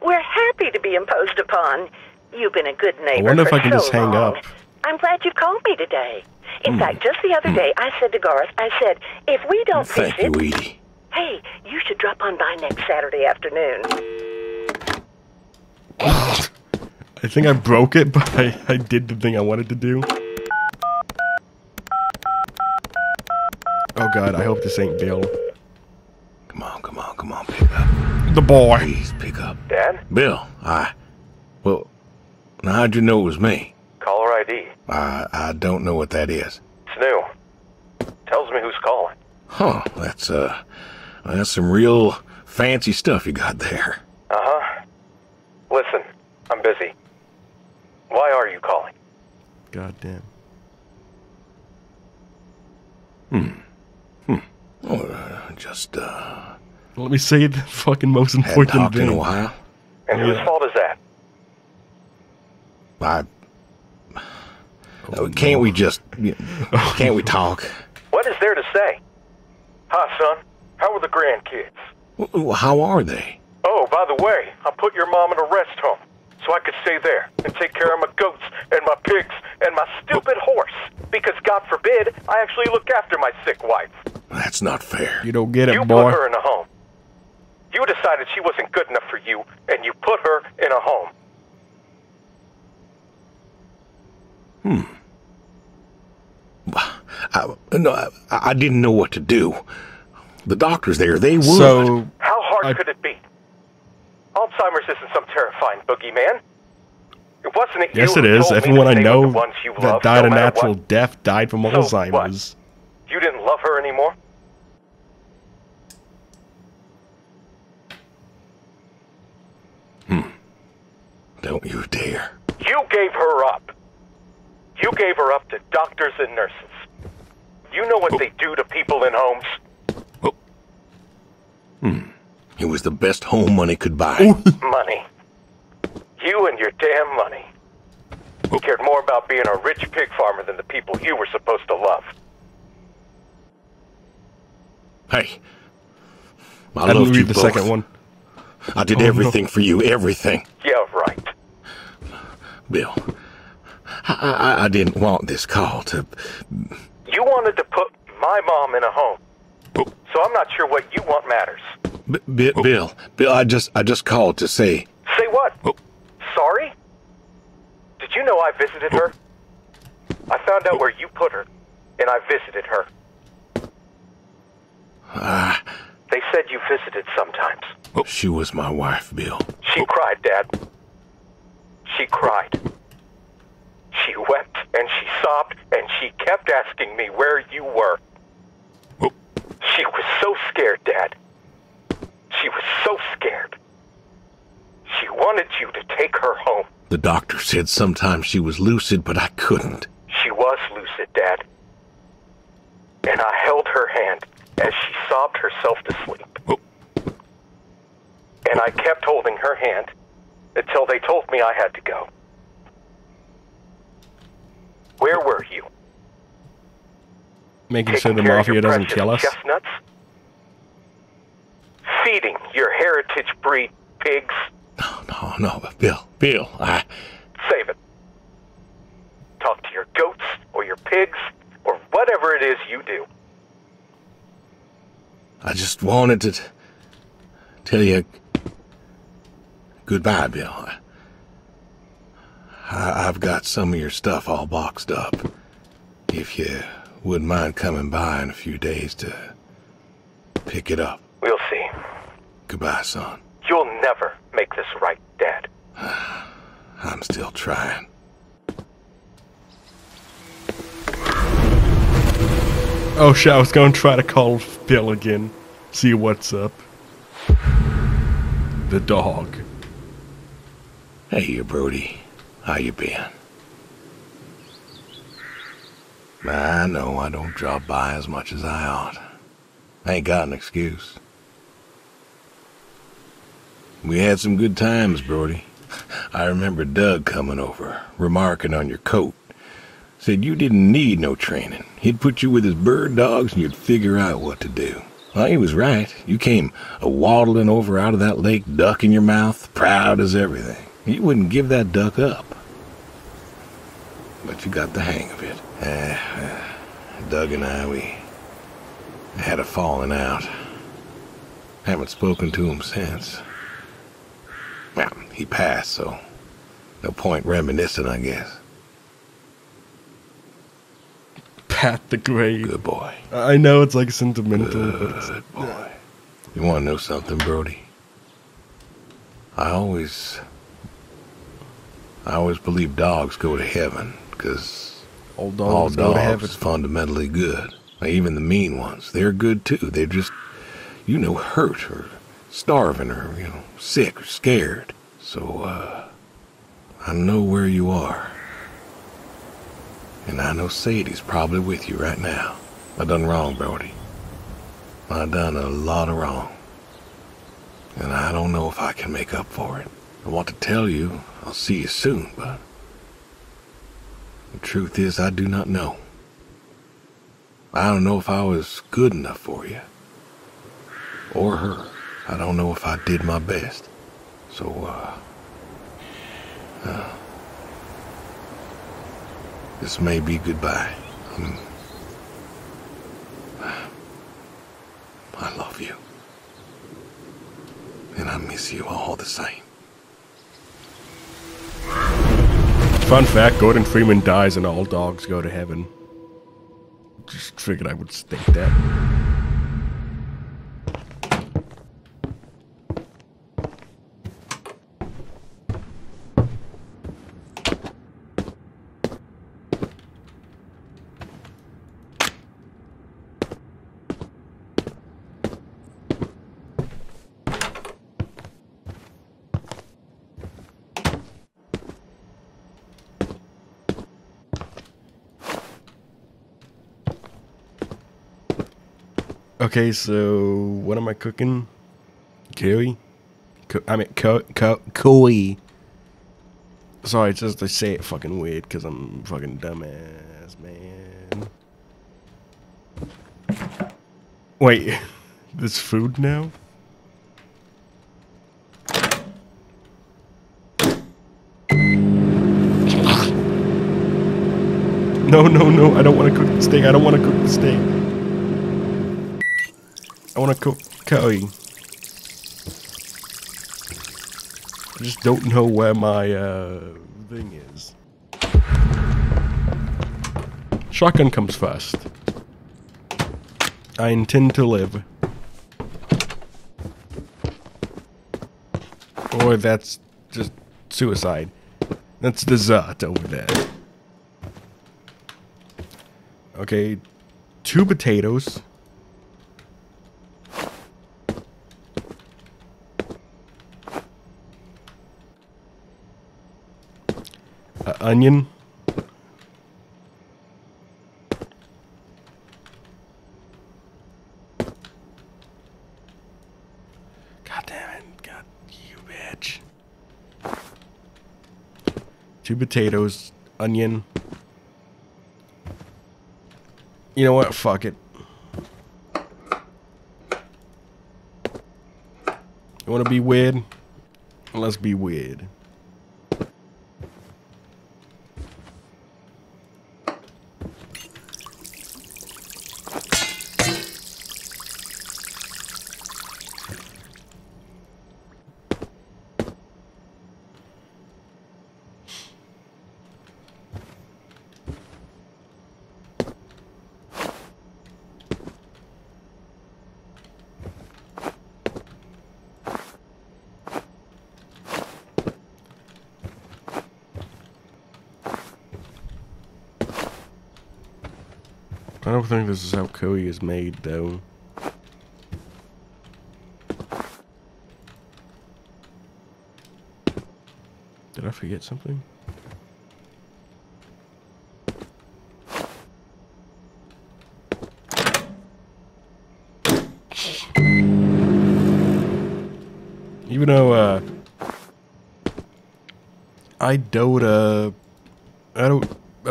We're happy to be imposed upon. You've been a good neighbor. I wonder if for I can so just hang long. up. I'm glad you called me today. In fact, just the other day, I said to Garth, if we don't Thank visit... you, Edie. Hey, you should drop on by next Saturday afternoon. I think I broke it, but I did the thing I wanted to do. Oh god, I hope this ain't Bill. Come on, pick up. The boy. Please, pick up. Dad? Bill, well, now how'd you know it was me? Caller ID. I don't know what that is. It's new. Tells me who's calling. Huh, that's some real fancy stuff you got there. Uh-huh. Listen, I'm busy. Why are you calling? God damn. Just, Let me say the fucking most hadn't important talked in a thing. while. And whose fault is that? Can't we just, can't we talk? What is there to say? Hi, son. How are the grandkids? How are they? Oh, by the way, I put your mom in a rest home so I could stay there and take care of my goats and my pigs and my stupid horse. Because God forbid, I actually look after my sick wife. That's not fair. You don't get it, You boy. put her in a home. You decided she wasn't good enough for you, and you put her in a home. I didn't know what to do. The doctors there, they would. So, How hard could it be? Alzheimer's isn't some terrifying boogeyman. It wasn't it yes, you it who is. told me Everyone to I stay with know the ones you that love, died no a matter natural what? death died from So Alzheimer's. what? You didn't love her anymore? Don't you dare. You gave her up. You gave her up to doctors and nurses. You know what they do to people in homes? It was the best home money could buy. Money. You and your damn money. You cared more about being a rich pig farmer than the people you were supposed to love. Hey, I didn't read the second one. I did everything for you, everything. Yeah, right. Bill, I didn't want this call to... You wanted to put my mom in a home. So I'm not sure what you want matters. Bill, I just called to say... Say what? Sorry? Did you know I visited her? I found out where you put her, and I visited her. They said you visited sometimes. She was my wife, Bill. She cried, Dad. She cried. She wept, and she sobbed, and she kept asking me where you were. She was so scared, Dad. She was so scared. She wanted you to take her home. The doctor said sometimes she was lucid, but I couldn't. She was lucid, Dad. And I held her hand as she sobbed herself to sleep. And I kept holding her hand until they told me I had to go. Where were you? Making sure the Taking care of mafia your doesn't precious kill us. chestnuts? Feeding your heritage breed pigs? No, Bill, Save it. Talk to your goats or your pigs or whatever it is you do. I just wanted to tell you goodbye, Bill. I've got some of your stuff all boxed up. If you wouldn't mind coming by in a few days to pick it up. We'll see. Goodbye, son. You'll never make this right, Dad. I'm still trying. Oh shit, I was going to try to call Bill again. See what's up. The dog. Hey, Brody. How you been? I know I don't drop by as much as I ought. I ain't got an excuse. We had some good times, Brody. I remember Doug coming over, remarking on your coat. Said you didn't need no training. He'd put you with his bird dogs and you'd figure out what to do. Well, he was right. You came a-waddling over out of that lake, duck in your mouth, proud as everything. You wouldn't give that duck up. But you got the hang of it. Doug and I, we had a falling out. Haven't spoken to him since. Well, he passed, so no point reminiscing, I guess. Pat the grave. Good boy. I know it's like sentimental, but it's... Good boy. You want to know something, Brody? I always believe dogs go to heaven, because all all dogs go to dogs heaven. is fundamentally good. Even the mean ones, they're good too. They're just, hurt or starving or, sick or scared. So, I know where you are. And I know Sadie's probably with you right now. I done wrong, Brody. I done a lot of wrong. And I don't know if I can make up for it. I want to tell you I'll see you soon, but the truth is I do not know. I don't know if I was good enough for you. Or her. I don't know if I did my best. So, this may be goodbye. I love you. And I miss you all the same. Fun fact, Gordon Freeman dies and all dogs go to heaven. Just figured I would state that. Okay, so what am I cooking? Koi? Koi. Sorry, it's just I say it fucking weird because I'm fucking dumbass, man. Wait, there's food now? No, I don't want to cook the steak. I don't want to cook the steak. I want to cook curry. I just don't know where my thing is. Shotgun comes first. I intend to live. Or that's just suicide. That's dessert over there. Okay, 2 potatoes. Onion. God damn it. God, you bitch. 2 potatoes, onion. You know what? Fuck it. You want to be weird? Let's be weird. I don't think this is how koi is made, though. Did I forget something? Even though, I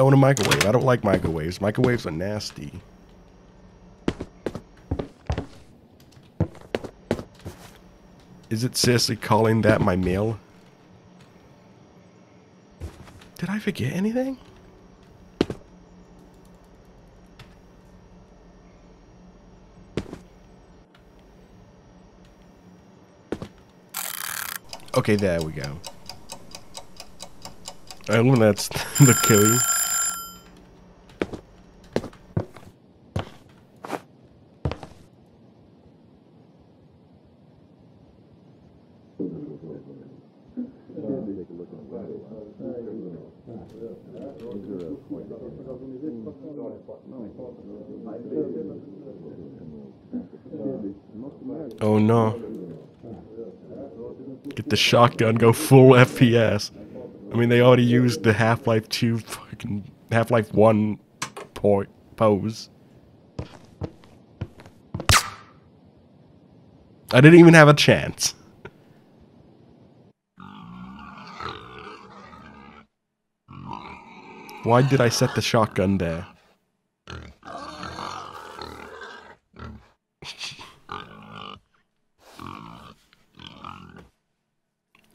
want a microwave. I don't like microwaves. Microwaves are nasty. Is it seriously calling that my meal? Did I forget anything? Okay, there we go. And that's the koi. Oh no. Get the shotgun, go full FPS. I mean, they already used the Half-Life 2 fucking Half-Life 1 pose. I didn't even have a chance. Why did I set the shotgun there?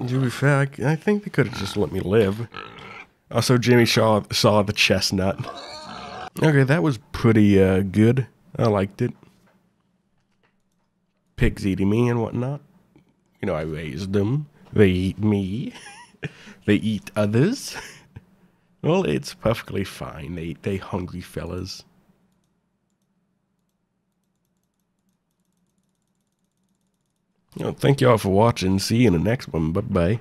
To be fair, I think they could have just let me live. Also, Jimmy saw the chestnut. Okay, that was pretty good. I liked it. Pigs eating me and whatnot. You know, I raised them. They eat me. They eat others. Well, it's perfectly fine. They hungry fellas. Thank you all for watching. See you in the next one. Bye-bye.